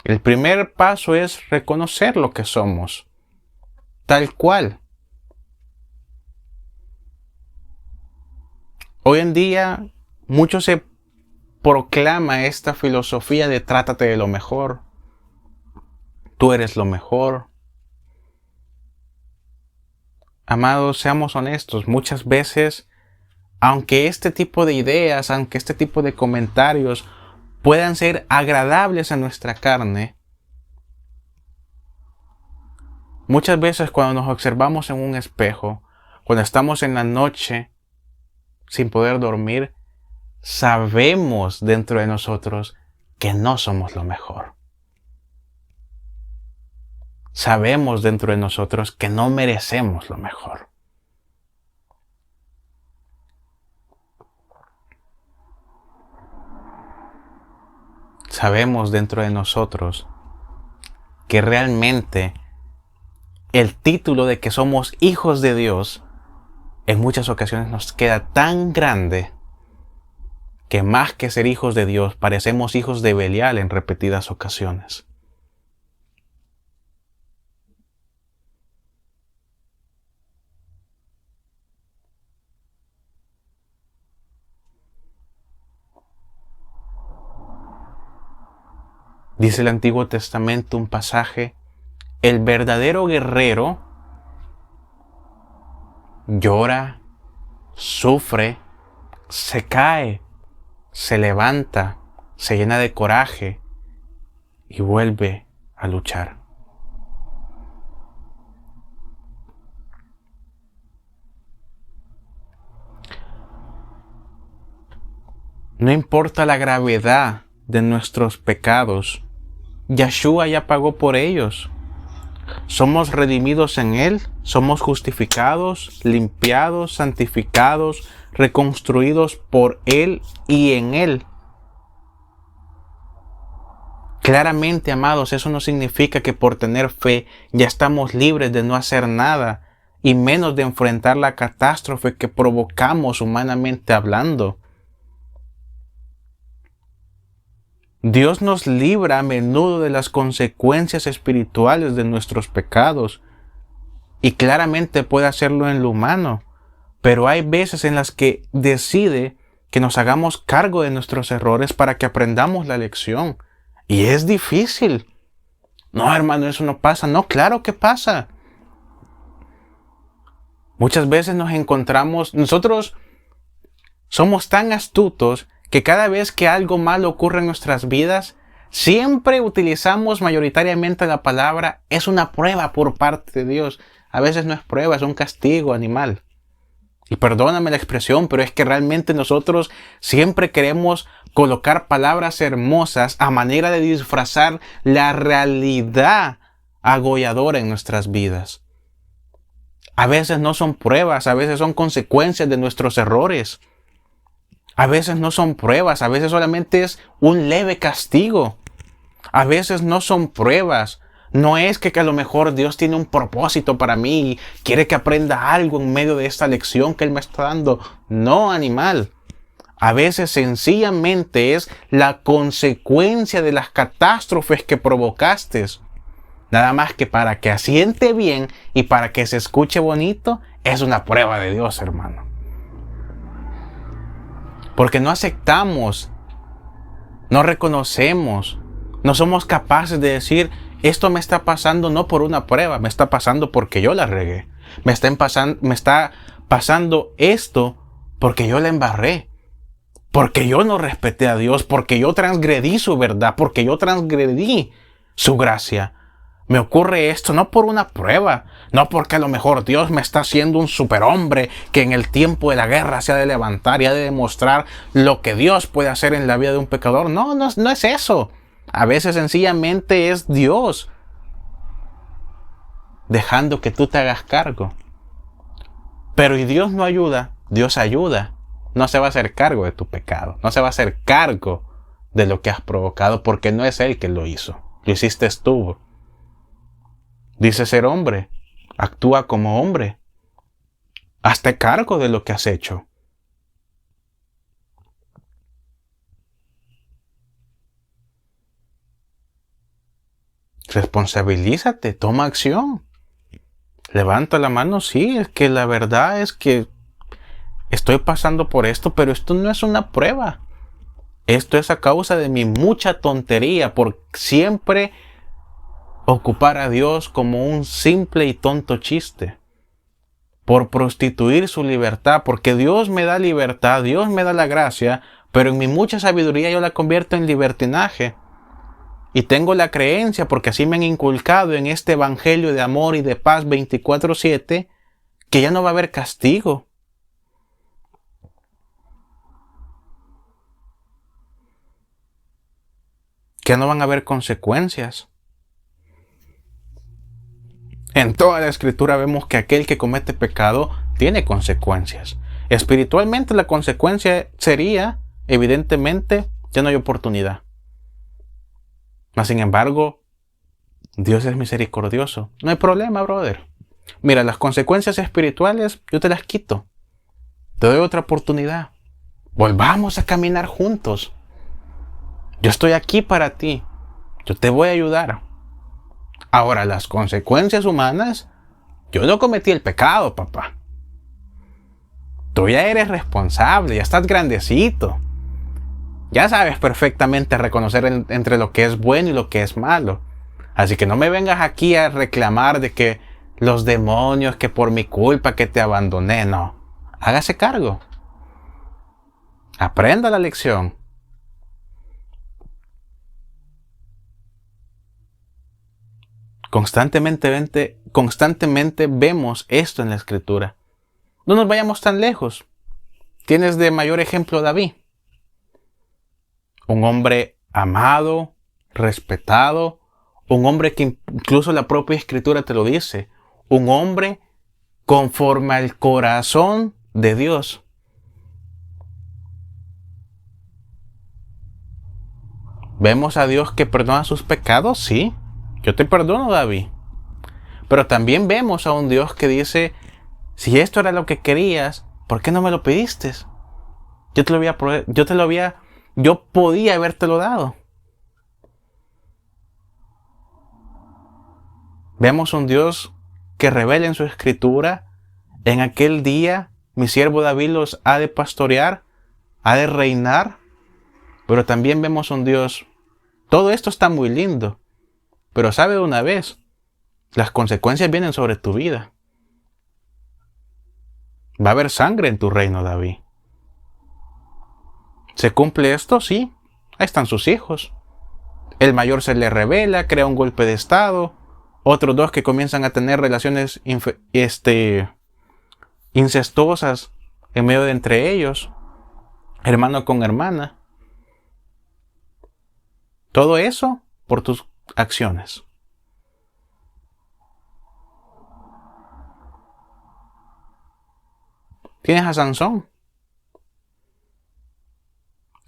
S1: El primer paso es reconocer lo que somos, tal cual. Hoy en día, mucho se proclama esta filosofía de trátate de lo mejor. Tú eres lo mejor. Amados, seamos honestos. Muchas veces, aunque este tipo de ideas, aunque este tipo de comentarios puedan ser agradables a nuestra carne, muchas veces cuando nos observamos en un espejo, cuando estamos en la noche sin poder dormir, sabemos dentro de nosotros que no somos lo mejor. Sabemos dentro de nosotros que no merecemos lo mejor. Sabemos dentro de nosotros que realmente el título de que somos hijos de Dios en muchas ocasiones nos queda tan grande que más que ser hijos de Dios parecemos hijos de Belial en repetidas ocasiones. Dice el Antiguo Testamento un pasaje: el verdadero guerrero llora, sufre, se cae, se levanta, se llena de coraje y vuelve a luchar. No importa la gravedad de nuestros pecados, Yeshua ya pagó por ellos. Somos redimidos en Él, somos justificados, limpiados, santificados, reconstruidos por Él y en Él. Claramente, amados, eso no significa que por tener fe ya estamos libres de no hacer nada, y menos de enfrentar la catástrofe que provocamos humanamente hablando. Dios nos libra a menudo de las consecuencias espirituales de nuestros pecados, y claramente puede hacerlo en lo humano, pero hay veces en las que decide que nos hagamos cargo de nuestros errores para que aprendamos la lección. Y es difícil. No, hermano, eso no pasa. No, claro que pasa. Muchas veces nos encontramos, nosotros somos tan astutos que cada vez que algo malo ocurre en nuestras vidas, siempre utilizamos mayoritariamente la palabra es una prueba por parte de Dios. A veces no es prueba, es un castigo animal. Y perdóname la expresión, pero es que realmente nosotros siempre queremos colocar palabras hermosas a manera de disfrazar la realidad agolladora en nuestras vidas. A veces no son pruebas, a veces son consecuencias de nuestros errores. A veces no son pruebas, a veces solamente es un leve castigo. A veces no son pruebas. No es que a lo mejor Dios tiene un propósito para mí y quiere que aprenda algo en medio de esta lección que Él me está dando. No, animal. A veces sencillamente es la consecuencia de las catástrofes que provocaste. Nada más que para que asiente bien y para que se escuche bonito, es una prueba de Dios, hermano. Porque no aceptamos, no reconocemos, no somos capaces de decir, esto me está pasando no por una prueba, me está pasando porque yo la regué. Me está pasando esto porque yo la embarré. Porque yo no respeté a Dios, porque yo transgredí su verdad, porque yo transgredí su gracia. Me ocurre esto no por una prueba, no porque a lo mejor Dios me está haciendo un superhombre que en el tiempo de la guerra se ha de levantar y ha de demostrar lo que Dios puede hacer en la vida de un pecador. No es eso. A veces sencillamente es Dios dejando que tú te hagas cargo. Pero y Dios no ayuda, Dios ayuda. No se va a hacer cargo de tu pecado, no se va a hacer cargo de lo que has provocado, porque no es Él que lo hizo, lo hiciste tú. Dice ser hombre, actúa como hombre, hazte cargo de lo que has hecho. Responsabilízate, toma acción. Levanta la mano, sí, es que la verdad es que estoy pasando por esto, pero esto no es una prueba. Esto es a causa de mi mucha tontería, por siempre ocupar a Dios como un simple y tonto chiste. Por prostituir su libertad, porque Dios me da libertad, Dios me da la gracia, pero en mi mucha sabiduría yo la convierto en libertinaje. Y tengo la creencia, porque así me han inculcado en este evangelio de amor y de paz 24/7, que ya no va a haber castigo. Que no van a haber consecuencias. En toda la Escritura vemos que aquel que comete pecado tiene consecuencias. Espiritualmente la consecuencia sería, evidentemente, ya no hay oportunidad. Mas sin embargo, Dios es misericordioso. No hay problema, brother. Mira, las consecuencias espirituales yo te las quito. Te doy otra oportunidad. Volvamos a caminar juntos. Yo estoy aquí para ti. Yo te voy a ayudar. Ahora, las consecuencias humanas, yo no cometí el pecado, papá. Tú ya eres responsable, ya estás grandecito. Ya sabes perfectamente reconocer entre lo que es bueno y lo que es malo. Así que no me vengas aquí a reclamar de que los demonios, que por mi culpa que te abandoné. No, hágase cargo. Aprenda la lección. Constantemente vemos esto en la Escritura. No nos vayamos tan lejos. Tienes de mayor ejemplo a David. Un hombre amado, respetado, un hombre que incluso la propia Escritura te lo dice, un hombre conforme al corazón de Dios. ¿Vemos a Dios que perdona sus pecados? Sí, yo te perdono, David. Pero también vemos a un Dios que dice, si esto era lo que querías, ¿por qué no me lo pediste? Yo podía habértelo dado. Vemos un Dios que revela en su Escritura, en aquel día mi siervo David los ha de pastorear, ha de reinar, pero también vemos un Dios, todo esto está muy lindo, pero sabe de una vez, las consecuencias vienen sobre tu vida. Va a haber sangre en tu reino, David. ¿Se cumple esto? Sí. Ahí están sus hijos. El mayor se le revela, crea un golpe de estado. Otros dos que comienzan a tener relaciones incestuosas en medio de entre ellos. Hermano con hermana. Todo eso por tus acciones. Tienes a Sansón.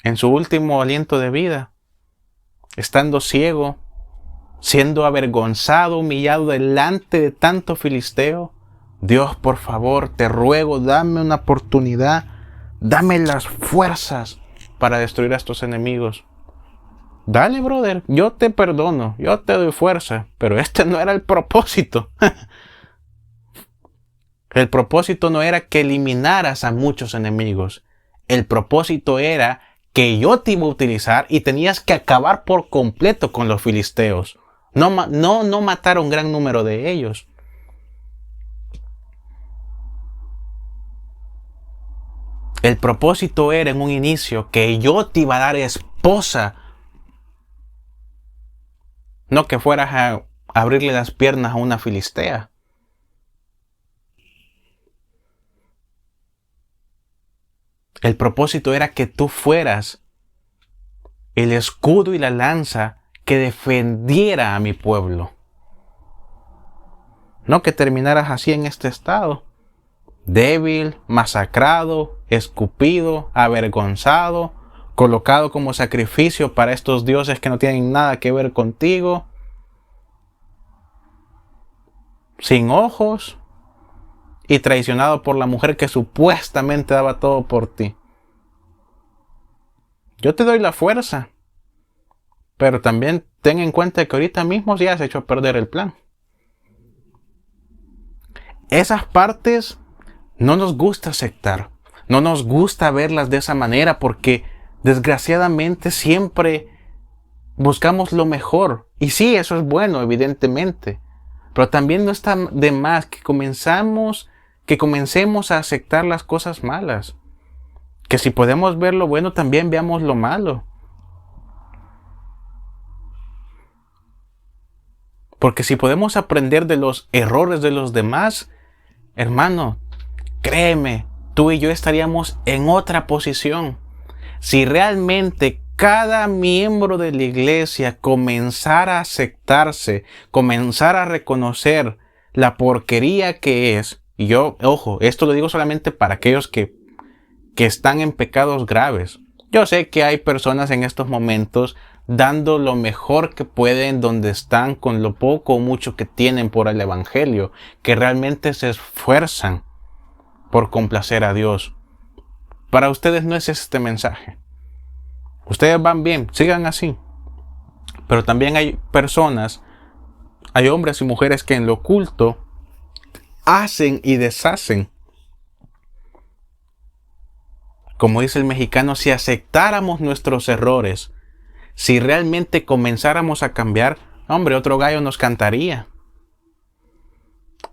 S1: En su último aliento de vida, estando ciego, siendo avergonzado, humillado delante de tanto filisteo, Dios, por favor, te ruego, dame una oportunidad, dame las fuerzas para destruir a estos enemigos. Dale, brother, yo te perdono, yo te doy fuerza, pero este no era el propósito. El propósito no era que eliminaras a muchos enemigos. El propósito era que yo te iba a utilizar y tenías que acabar por completo con los filisteos. No matar a un gran número de ellos. El propósito era en un inicio que yo te iba a dar esposa. No que fueras a abrirle las piernas a una filistea. El propósito era que tú fueras el escudo y la lanza que defendiera a mi pueblo. no que terminaras así en este estado, débil, masacrado, escupido, avergonzado, colocado como sacrificio para estos dioses que no tienen nada que ver contigo, sin ojos y traicionado por la mujer que supuestamente daba todo por ti. Yo te doy la fuerza, pero también ten en cuenta que ahorita mismo ya has hecho perder el plan. Esas partes no nos gusta aceptar, no nos gusta verlas de esa manera porque desgraciadamente siempre buscamos lo mejor. Y sí, eso es bueno, evidentemente. Pero también no está de más que comencemos a aceptar las cosas malas. Que si podemos ver lo bueno, también veamos lo malo. Porque si podemos aprender de los errores de los demás, hermano, créeme, tú y yo estaríamos en otra posición. Si realmente cada miembro de la iglesia comenzara a aceptarse, comenzara a reconocer la porquería que es, y yo, ojo, esto lo digo solamente para aquellos que están en pecados graves. Yo sé que hay personas en estos momentos dando lo mejor que pueden donde están con lo poco o mucho que tienen por el evangelio, que realmente se esfuerzan por complacer a Dios. Para ustedes no es este mensaje. Ustedes van bien, sigan así. Pero también hay personas, hay hombres y mujeres que en lo oculto hacen y deshacen. Como dice el mexicano, si aceptáramos nuestros errores, si realmente comenzáramos a cambiar, hombre, otro gallo nos cantaría.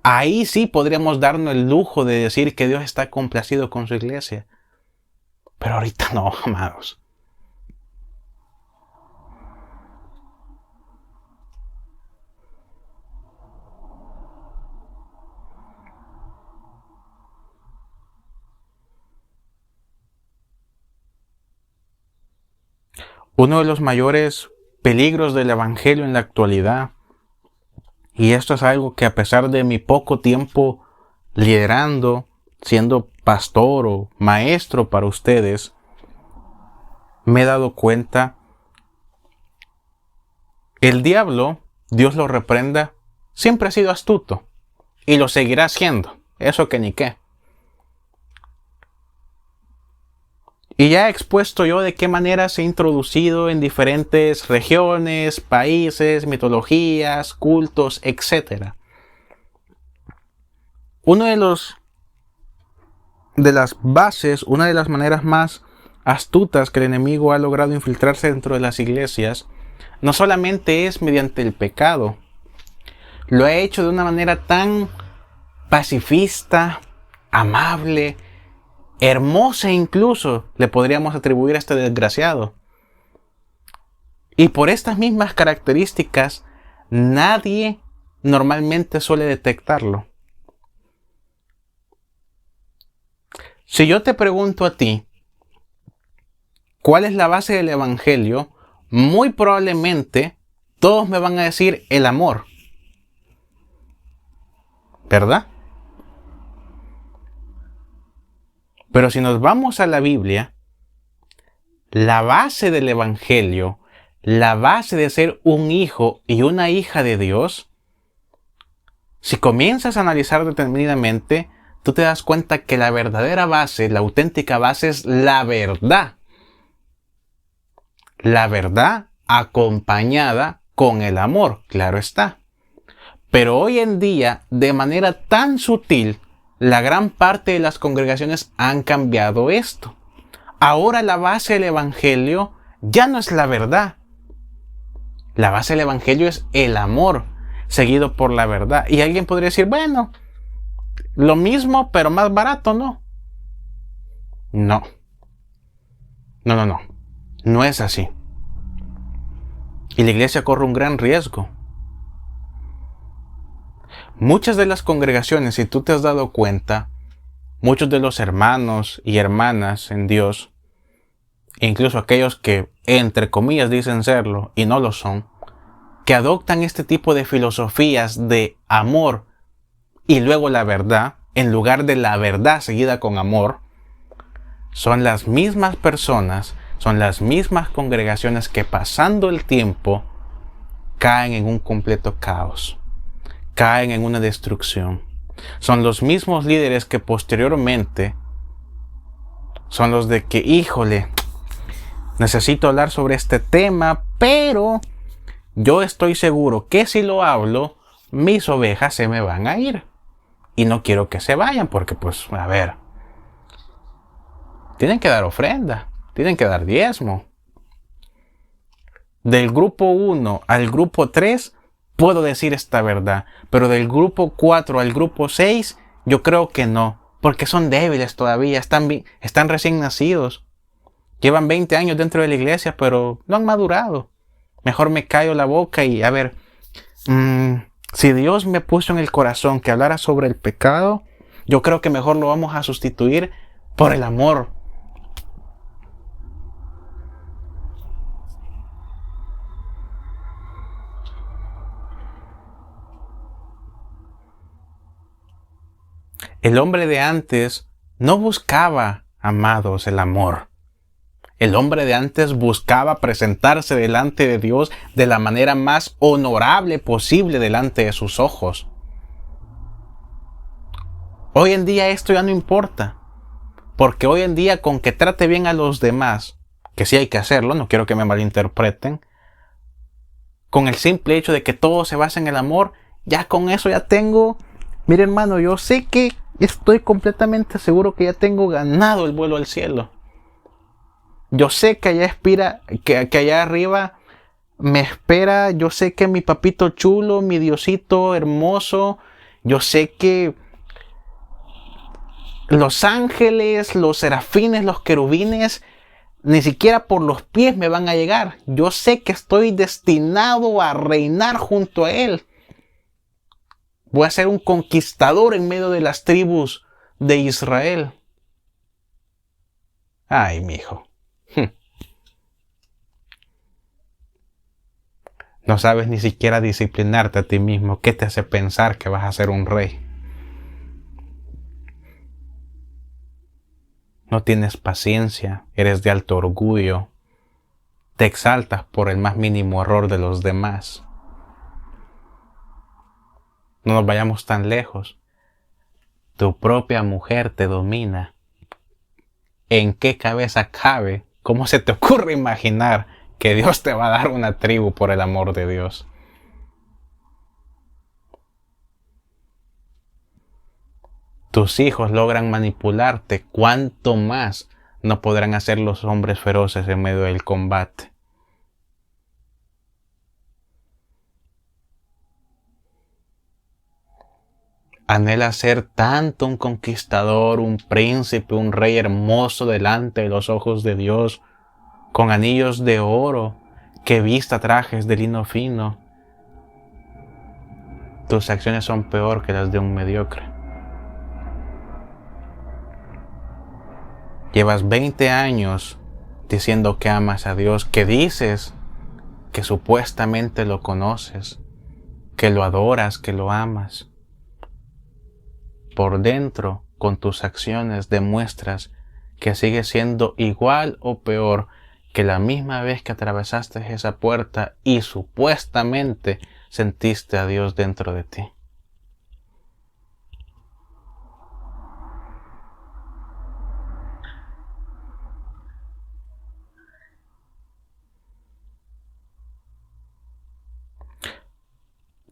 S1: Ahí sí podríamos darnos el lujo de decir que Dios está complacido con su iglesia. Pero ahorita no, amados. Uno de los mayores peligros del evangelio en la actualidad, y esto es algo que a pesar de mi poco tiempo liderando, siendo pastor o maestro para ustedes, me he dado cuenta, el diablo, Dios lo reprenda, siempre ha sido astuto y lo seguirá siendo, eso que ni qué. Y ya he expuesto yo de qué manera se ha introducido en diferentes regiones, países, mitologías, cultos, etc. Una de las bases, una de las maneras más astutas que el enemigo ha logrado infiltrarse dentro de las iglesias, no solamente es mediante el pecado, lo ha hecho de una manera tan pacifista, amable, hermosa incluso, le podríamos atribuir a este desgraciado. Y por estas mismas características, nadie normalmente suele detectarlo. Si yo te pregunto a ti, ¿cuál es la base del evangelio? Muy probablemente todos me van a decir el amor. ¿Verdad? Pero si nos vamos a la Biblia, la base del evangelio, la base de ser un hijo y una hija de Dios, si comienzas a analizar detenidamente, tú te das cuenta que la verdadera base, la auténtica base es la verdad. La verdad acompañada con el amor, claro está. Pero hoy en día, de manera tan sutil, la gran parte de las congregaciones han cambiado esto. Ahora la base del evangelio ya no es la verdad. La base del evangelio es el amor, seguido por la verdad. Y alguien podría decir, bueno, lo mismo, pero más barato, ¿no? No. No. No es así. Y la iglesia corre un gran riesgo. Muchas de las congregaciones, si tú te has dado cuenta, muchos de los hermanos y hermanas en Dios, incluso aquellos que entre comillas dicen serlo y no lo son, que adoptan este tipo de filosofías de amor y luego la verdad, en lugar de la verdad seguida con amor, son las mismas personas, son las mismas congregaciones que pasando el tiempo caen en un completo caos, caen en una destrucción. Son los mismos líderes que posteriormente son los de que, híjole, necesito hablar sobre este tema, pero yo estoy seguro que si lo hablo, mis ovejas se me van a ir. Y no quiero que se vayan porque, pues, a ver, tienen que dar ofrenda, tienen que dar diezmo. Del grupo 1 al grupo 3 puedo decir esta verdad, pero del grupo 4 al grupo 6 yo creo que no, porque son débiles todavía, están recién nacidos. Llevan 20 años dentro de la iglesia, pero no han madurado. Mejor me callo la boca y a ver, si Dios me puso en el corazón que hablara sobre el pecado, yo creo que mejor lo vamos a sustituir por el amor. El hombre de antes no buscaba, amados, el amor. El hombre de antes buscaba presentarse delante de Dios de la manera más honorable posible delante de sus ojos. Hoy en día esto ya no importa, porque hoy en día con que trate bien a los demás, que sí hay que hacerlo, no quiero que me malinterpreten, con el simple hecho de que todo se basa en el amor, ya con eso ya tengo, mire hermano, yo sé que estoy completamente seguro que ya tengo ganado el vuelo al cielo. Yo sé que que allá arriba me espera, yo sé que mi papito chulo, mi Diosito hermoso, yo sé que los ángeles, los serafines, los querubines, ni siquiera por los pies me van a llegar. Yo sé que estoy destinado a reinar junto a Él. Voy a ser un conquistador en medio de las tribus de Israel. Ay, mijo. No sabes ni siquiera disciplinarte a ti mismo. ¿Qué te hace pensar que vas a ser un rey? No tienes paciencia, eres de alto orgullo, te exaltas por el más mínimo error de los demás. No nos vayamos tan lejos. Tu propia mujer te domina. ¿En qué cabeza cabe? ¿Cómo se te ocurre imaginar que Dios te va a dar una tribu por el amor de Dios? Tus hijos logran manipularte, ¿cuánto más no podrán hacer los hombres feroces en medio del combate? Anhela ser tanto un conquistador, un príncipe, un rey hermoso delante de los ojos de Dios, con anillos de oro, que vista trajes de lino fino. Tus acciones son peor que las de un mediocre. Llevas 20 años diciendo que amas a Dios, que dices que supuestamente lo conoces, que lo adoras, que lo amas. Por dentro, con tus acciones, demuestras que sigues siendo igual o peor que la misma vez que atravesaste esa puerta y supuestamente sentiste a Dios dentro de ti.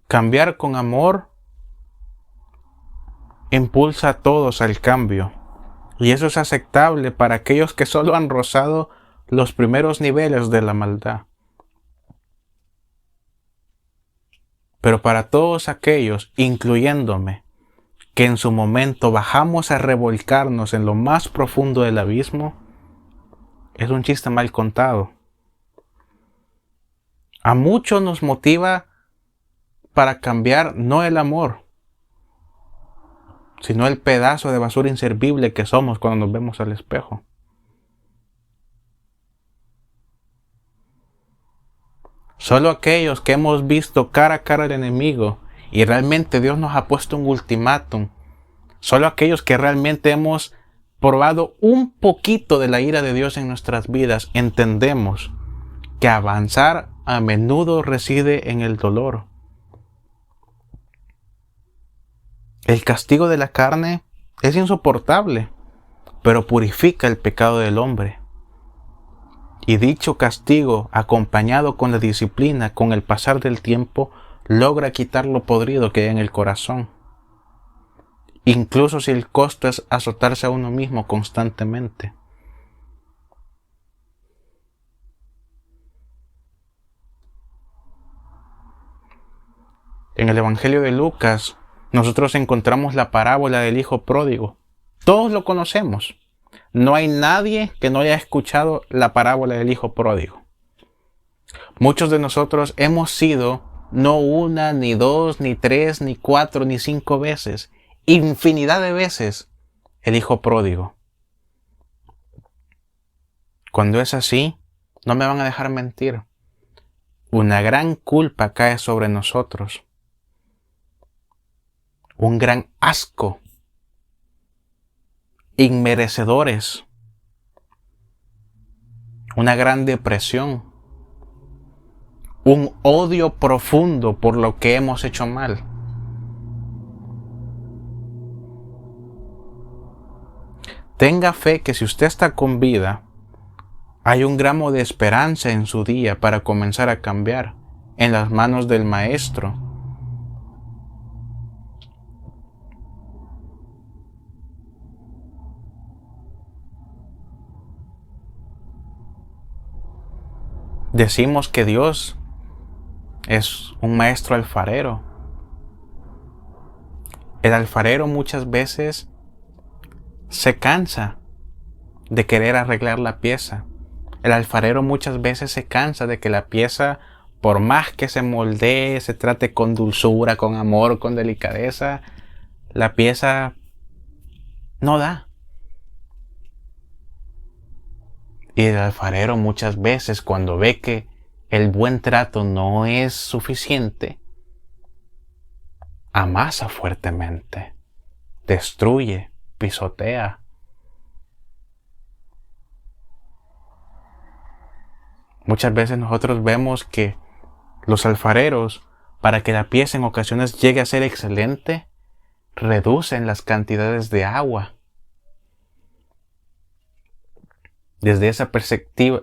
S1: Cambiar con amor impulsa a todos al cambio, y eso es aceptable para aquellos que solo han rozado los primeros niveles de la maldad. Pero para todos aquellos, incluyéndome, que en su momento bajamos a revolcarnos en lo más profundo del abismo, es un chiste mal contado. A muchos nos motiva para cambiar no el amor, sino el pedazo de basura inservible que somos cuando nos vemos al espejo. Solo aquellos que hemos visto cara a cara al enemigo Y realmente Dios nos ha puesto un ultimátum. Solo aquellos que realmente hemos probado un poquito de la ira de Dios en nuestras vidas entendemos que avanzar a menudo reside en el dolor. El castigo de la carne es insoportable, pero purifica el pecado del hombre. Y dicho castigo, acompañado con la disciplina, con el pasar del tiempo, logra quitar lo podrido que hay en el corazón. Incluso si el costo es azotarse a uno mismo constantemente. En el Evangelio de Lucas, nosotros encontramos la parábola del hijo pródigo. Todos lo conocemos. No hay nadie que no haya escuchado la parábola del hijo pródigo. Muchos de nosotros hemos sido no una, ni dos, ni tres, ni cuatro, ni cinco veces, infinidad de veces, el hijo pródigo. Cuando es así, no me van a dejar mentir. Una gran culpa cae sobre nosotros. Un gran asco. Inmerecedores. Una gran depresión. Un odio profundo por lo que hemos hecho mal. Tenga fe que si usted está con vida, hay un gramo de esperanza en su día para comenzar a cambiar en las manos del Maestro. Decimos que Dios es un maestro alfarero. El alfarero muchas veces se cansa de querer arreglar la pieza. El alfarero muchas veces se cansa de que la pieza, por más que se moldee, se trate con dulzura, con amor, con delicadeza, la pieza no da. Y el alfarero muchas veces, cuando ve que el buen trato no es suficiente, amasa fuertemente, destruye, pisotea. Muchas veces nosotros vemos que los alfareros, para que la pieza en ocasiones llegue a ser excelente, reducen las cantidades de agua. Desde esa perspectiva,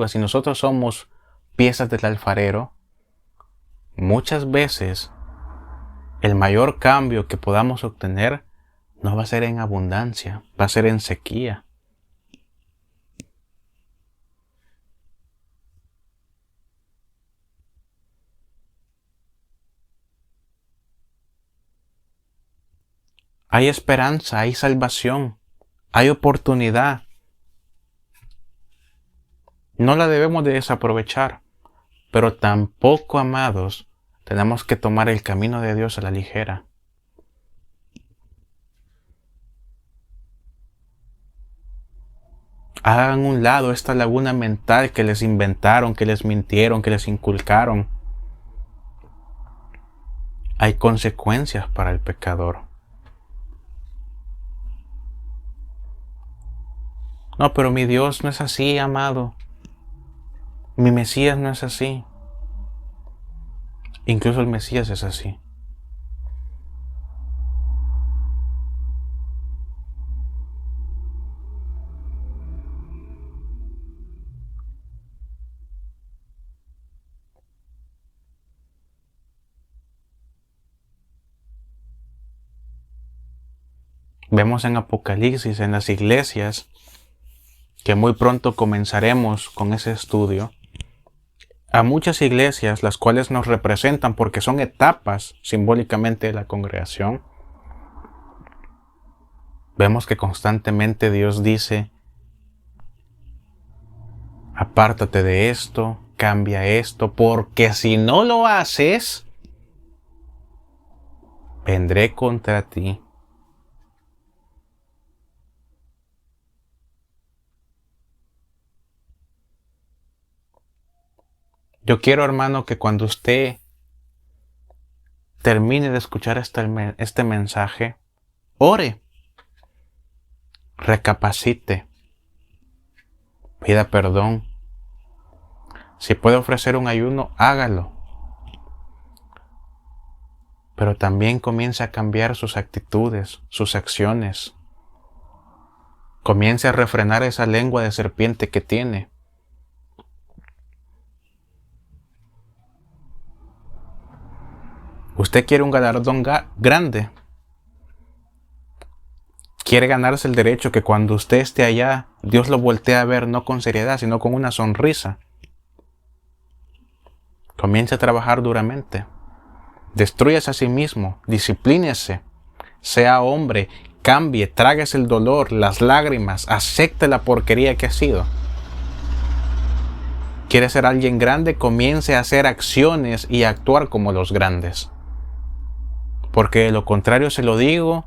S1: si nosotros somos piezas del alfarero, muchas veces el mayor cambio que podamos obtener no va a ser en abundancia, va a ser en sequía. Hay esperanza, hay salvación, hay oportunidad. No la debemos de desaprovechar, pero tampoco, amados, tenemos que tomar el camino de Dios a la ligera. Hagan a un lado esta laguna mental que les inventaron, que les mintieron, que les inculcaron. Hay consecuencias para el pecador. No, pero mi Dios no es así, amado. Mi Mesías no es así. Incluso el Mesías es así. Vemos en Apocalipsis, en las iglesias, que muy pronto comenzaremos con ese estudio, a muchas iglesias, las cuales nos representan porque son etapas simbólicamente de la congregación, vemos que constantemente Dios dice, apártate de esto, cambia esto, porque si no lo haces, vendré contra ti. Yo quiero, hermano, que cuando usted termine de escuchar este mensaje, ore, recapacite, pida perdón. Si puede ofrecer un ayuno, hágalo. Pero también comience a cambiar sus actitudes, sus acciones. Comience a refrenar esa lengua de serpiente que tiene. Usted quiere un galardón grande. Quiere ganarse el derecho que cuando usted esté allá, Dios lo voltee a ver no con seriedad, sino con una sonrisa. Comience a trabajar duramente. Destrúyase a sí mismo, disciplínese, sea hombre, cambie, tráguese el dolor, las lágrimas, acepte la porquería que ha sido. ¿Quiere ser alguien grande? Comience a hacer acciones y a actuar como los grandes. Porque de lo contrario, se lo digo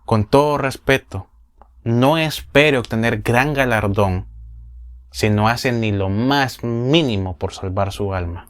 S1: con todo respeto, no espere obtener gran galardón si no hace ni lo más mínimo por salvar su alma.